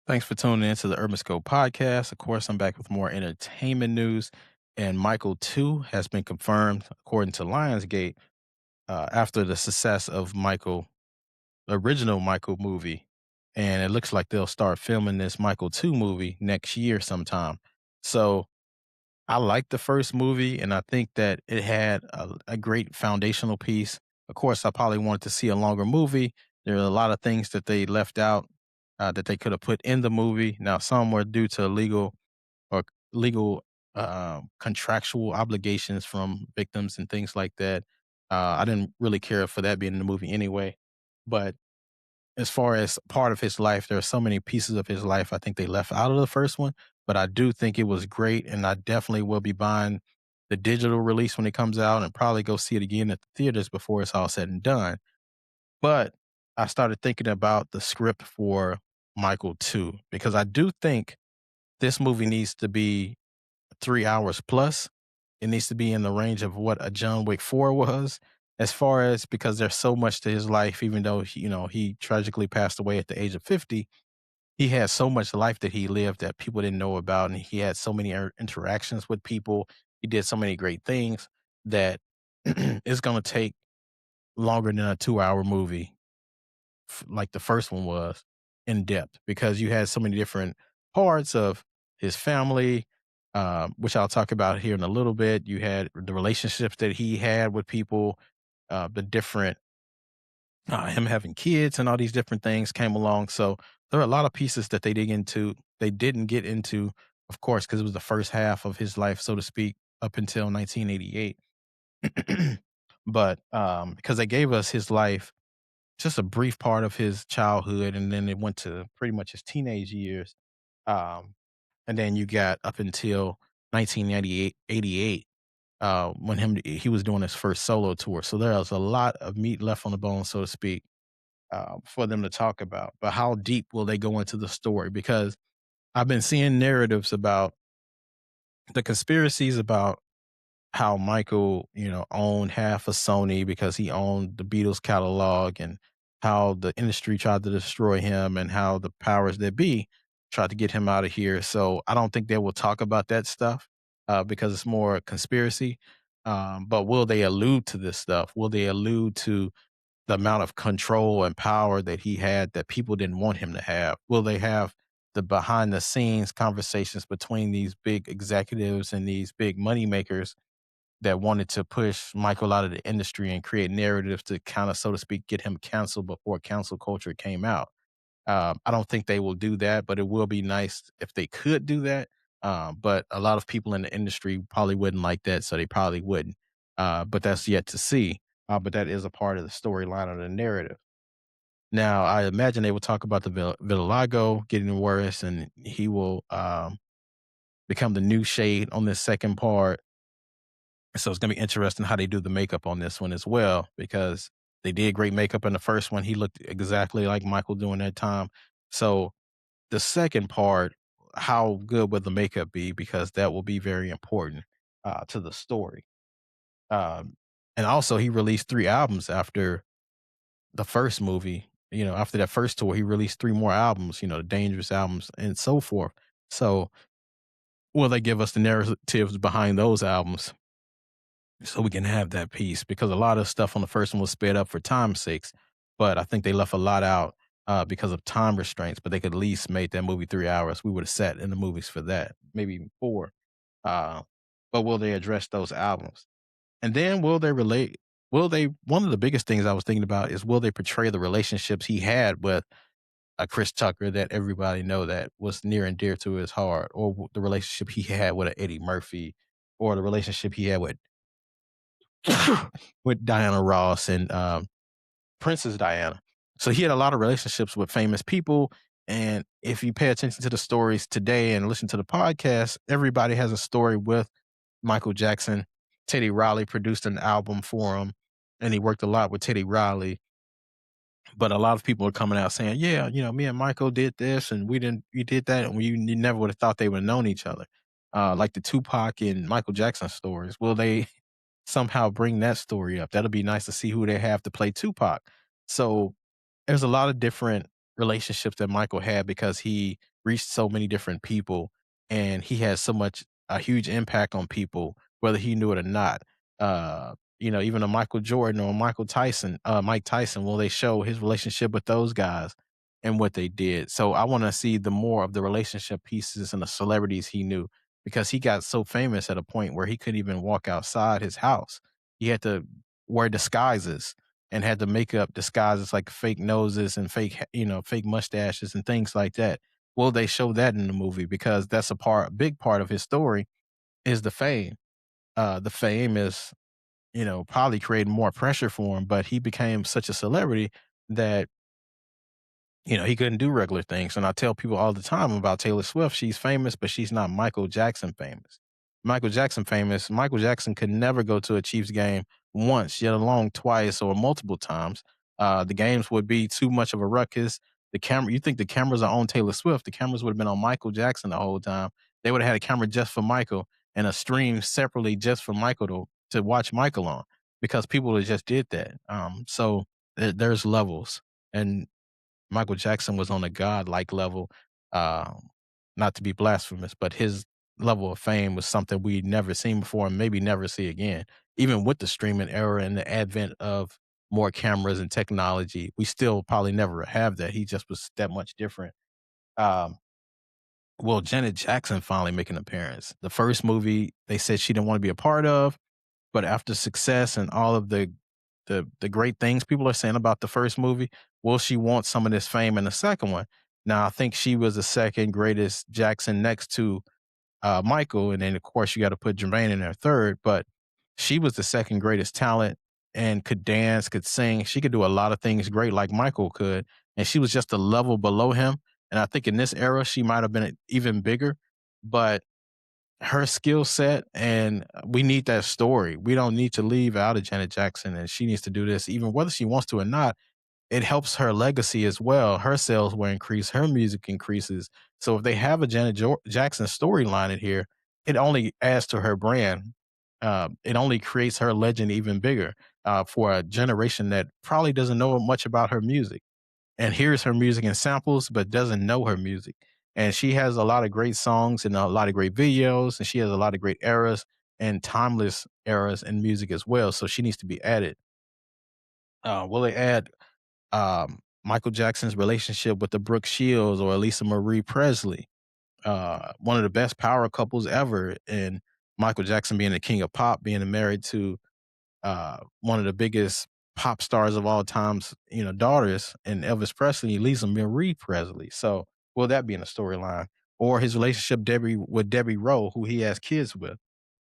Thanks for tuning into the Urban Scope podcast. Of course, I'm back with more entertainment news. And Michael 2 has been confirmed, according to Lionsgate, after the success of the original Michael movie. And it looks like they'll start filming this Michael 2 movie next year sometime. So I liked the first movie, and I think that it had a great foundational piece. Of course, I probably wanted to see a longer movie. There are a lot of things that they left out that they could have put in the movie. Now, some were due to legal contractual obligations from victims and things like that. I didn't really care for that being in the movie anyway. But as far as part of his life, there are so many pieces of his life I think they left out of the first one, but I do think it was great, and I definitely will be buying the digital release when it comes out and probably go see it again at the theaters before it's all said and done. But I started thinking about the script for Michael 2 because I do think this movie needs to be 3 hours plus. It needs to be in the range of what a John Wick 4 was, as far as because there's so much to his life, even though he tragically passed away at the age of 50. He had so much life that he lived that people didn't know about, and he had so many interactions with people. He did so many great things that it's gonna take longer than a 2-hour movie like the first one was, in depth, because you had so many different parts of his family, which I'll talk about here in a little bit. You had the relationships that he had with people, the different him having kids and all these different things came along. So there are a lot of pieces that they didn't get into, of course, because it was the first half of his life, so to speak, up until 1988. But because they gave us his life, just a brief part of his childhood, and then it went to pretty much his teenage years. Um, and then you got up until 1988, when he was doing his first solo tour. So there was a lot of meat left on the bone, so to speak, for them to talk about. But how deep will they go into the story? Because I've been seeing narratives about the conspiracies about how Michael, owned half of Sony because he owned the Beatles catalog, and how the industry tried to destroy him, and how the powers that be tried to get him out of here. So I don't think they will talk about that stuff because it's more conspiracy. But will they allude to this stuff? Will they allude to the amount of control and power that he had that people didn't want him to have? Will they have the behind the scenes conversations between these big executives and these big money makers that wanted to push Michael out of the industry and create narratives to kind of, so to speak, get him canceled before cancel culture came out? I don't think they will do that, but it will be nice if they could do that. But a lot of people in the industry probably wouldn't like that, so they probably wouldn't. But that's yet to see. But that is a part of the storyline of the narrative. Now, I imagine they will talk about the Vitiligo getting worse, and he will become the new shade on this second part. So it's gonna be interesting how they do the makeup on this one as well, because they did great makeup in the first one. He looked exactly like Michael during that time. So the second part, how good will the makeup be? Because that will be very important to the story. Um, and also, he released 3 albums after the first movie. After that first tour, he released 3 more albums. The Dangerous albums and so forth. So will they give us the narratives behind those albums, so we can have that piece? Because a lot of stuff on the first one was sped up for time's sakes, but I think they left a lot out because of time restraints. But they could at least make that movie 3 hours. We would have sat in the movies for that, maybe even four. Uh, but will they address those albums? And then will they relate? Will they? One of the biggest things I was thinking about is, will they portray the relationships he had with Chris Tucker, that everybody know that was near and dear to his heart, or the relationship he had with a Eddie Murphy, or the relationship he had with with Diana Ross and Princess Diana. So he had a lot of relationships with famous people. And if you pay attention to the stories today and listen to the podcast, everybody has a story with Michael Jackson. Teddy Riley produced an album for him, and he worked a lot with Teddy Riley. But a lot of people are coming out saying, "Yeah, me and Michael did this, and we did that, and you never would have thought they would have known each other." Like the Tupac and Michael Jackson stories. Will they somehow bring that story up? That'll be nice to see who they have to play Tupac. So there's a lot of different relationships that Michael had because he reached so many different people, and he had so much a huge impact on people, whether he knew it or not. Even a Michael Jordan or Mike Tyson, will they show his relationship with those guys and what they did. So I want to see the more of the relationship pieces and the celebrities he knew because he got so famous at a point where he couldn't even walk outside his house. He had to wear disguises and had to make up disguises like fake noses and fake mustaches and things like that. Will they show that in the movie? Because that's a big part of his story is the fame. The fame is, probably creating more pressure for him, but he became such a celebrity that he couldn't do regular things. And I tell people all the time about Taylor Swift. She's famous, but she's not Michael Jackson famous. Michael Jackson could never go to a Chiefs game once, yet alone twice or multiple times. The games would be too much of a ruckus. You think the cameras are on Taylor Swift? The cameras would have been on Michael Jackson the whole time. They would have had a camera just for Michael and a stream separately just for Michael to watch Michael on because people just did that. There's levels, and Michael Jackson was on a godlike level, not to be blasphemous, but his level of fame was something we'd never seen before and maybe never see again. Even with the streaming era and the advent of more cameras and technology, we still probably never have that. He just was that much different. Um, well, Janet Jackson finally making an appearance. The first movie they said she didn't want to be a part of, but after success and all of the great things people are saying about the first movie, will she want some of this fame in the second one? Now, I think she was the second greatest Jackson next to Michael, and then of course you got to put Jermaine in there third. But she was the second greatest talent and could dance, could sing. She could do a lot of things great like Michael could, and she was just a level below him. And I think in this era she might have been even bigger, but her skill set and we need that story. We don't need to leave out of Janet Jackson, and she needs to do this even whether she wants to or not. It helps her legacy as well. Her sales will increase, her music increases. So if they have a Jackson storyline in here, it only adds to her brand. It only creates her legend even bigger for a generation that probably doesn't know much about her music and hears her music and samples, but doesn't know her music. And she has a lot of great songs and a lot of great videos, and she has a lot of great eras and timeless eras in music as well. So she needs to be added. Will they add Michael Jackson's relationship with the Brooke Shields or Lisa Marie Presley? One of the best power couples ever, and Michael Jackson being the king of pop, being married to one of the biggest pop stars of all times, daughters, and Elvis Presley, Lisa Marie Presley. So, will that be in the storyline? Or his relationship Debbie Rowe, who he has kids with.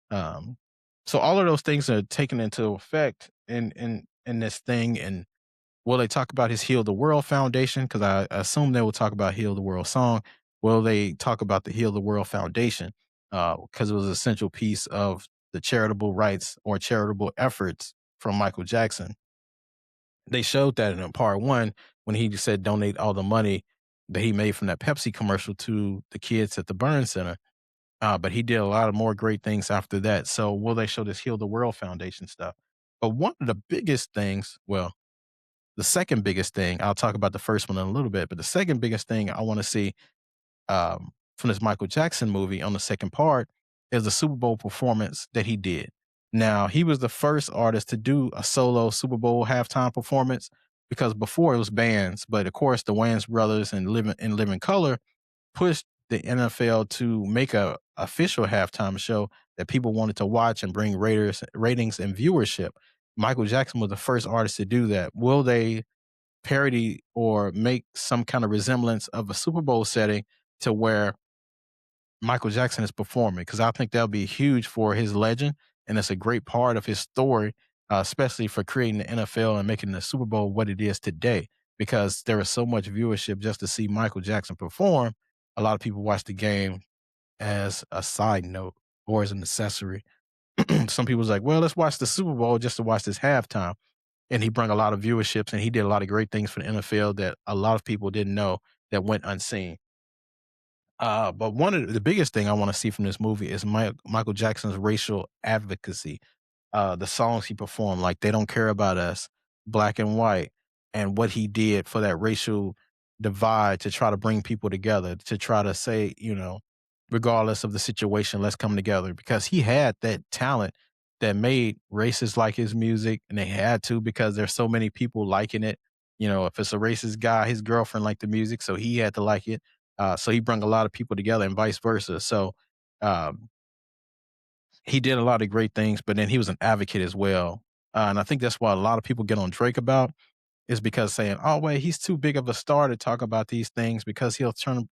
Um, so all of those things are taken into effect in this thing. And will they talk about his Heal the World Foundation? Because I assume they will talk about Heal the World song. Will they talk about the Heal the World Foundation? Because it was an essential piece of the charitable rights or charitable efforts from Michael Jackson. They showed that in part one when he said donate all the money that he made from that Pepsi commercial to the kids at the Burn Center. But he did a lot of more great things after that. So will they show this Heal the World Foundation stuff? But one of the biggest things, well, the second biggest thing, I'll talk about the first one in a little bit, but the second biggest thing I want to see from this Michael Jackson movie on the second part is the Super Bowl performance that he did. Now, he was the first artist to do a solo Super Bowl halftime performance because before it was bands, but of course the Wayans brothers and Living Color pushed the NFL to make a official halftime show that people wanted to watch and bring ratings and viewership. Michael Jackson was the first artist to do that. Will they parody or make some kind of resemblance of a Super Bowl setting to where Michael Jackson is performing? Because I think that'll be huge for his legend, and it's a great part of his story, especially for creating the NFL and making the Super Bowl what it is today. Because there is so much viewership just to see Michael Jackson perform. A lot of people watch the game as a side note or as an accessory. Some people's like, well, let's watch the Super Bowl just to watch this halftime. And he brought a lot of viewerships and he did a lot of great things for the NFL that a lot of people didn't know that went unseen. But one of the biggest thing I want to see from this movie is Michael Jackson's racial advocacy. The songs he performed, like "They Don't Care About Us," "Black and White," and what he did for that racial divide to try to bring people together, to try to say, regardless of the situation, let's come together because he had that talent that made racists like his music and they had to because there's so many people liking it. If it's a racist guy, his girlfriend liked the music, so he had to like it. So he brought a lot of people together and vice versa. So um, he did a lot of great things, but then he was an advocate as well. And I think that's why a lot of people get on Drake about is because saying, "Oh, wait, he's too big of a star to talk about these things because he'll turn,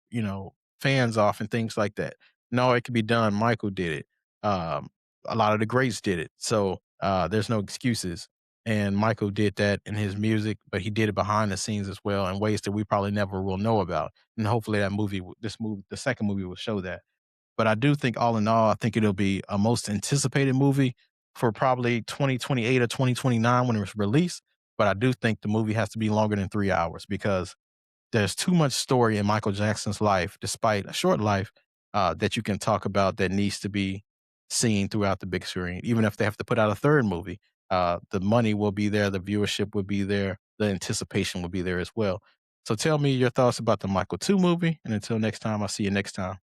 fans off and things like that." No, it could be done. Michael did it. A lot of the greats did it. So there's no excuses. And Michael did that in his music, but he did it behind the scenes as well in ways that we probably never will know about. And hopefully that this movie, the second movie will show that. But I do think all in all, I think it'll be a most anticipated movie for probably 2028 or 2029 when it's released. But I do think the movie has to be longer than 3 hours because there's too much story in Michael Jackson's life, despite a short life, that you can talk about that needs to be seen throughout the big screen. Even if they have to put out a third movie, the money will be there, the viewership will be there, the anticipation will be there as well. So tell me your thoughts about the Michael 2 movie. And until next time, I'll see you next time.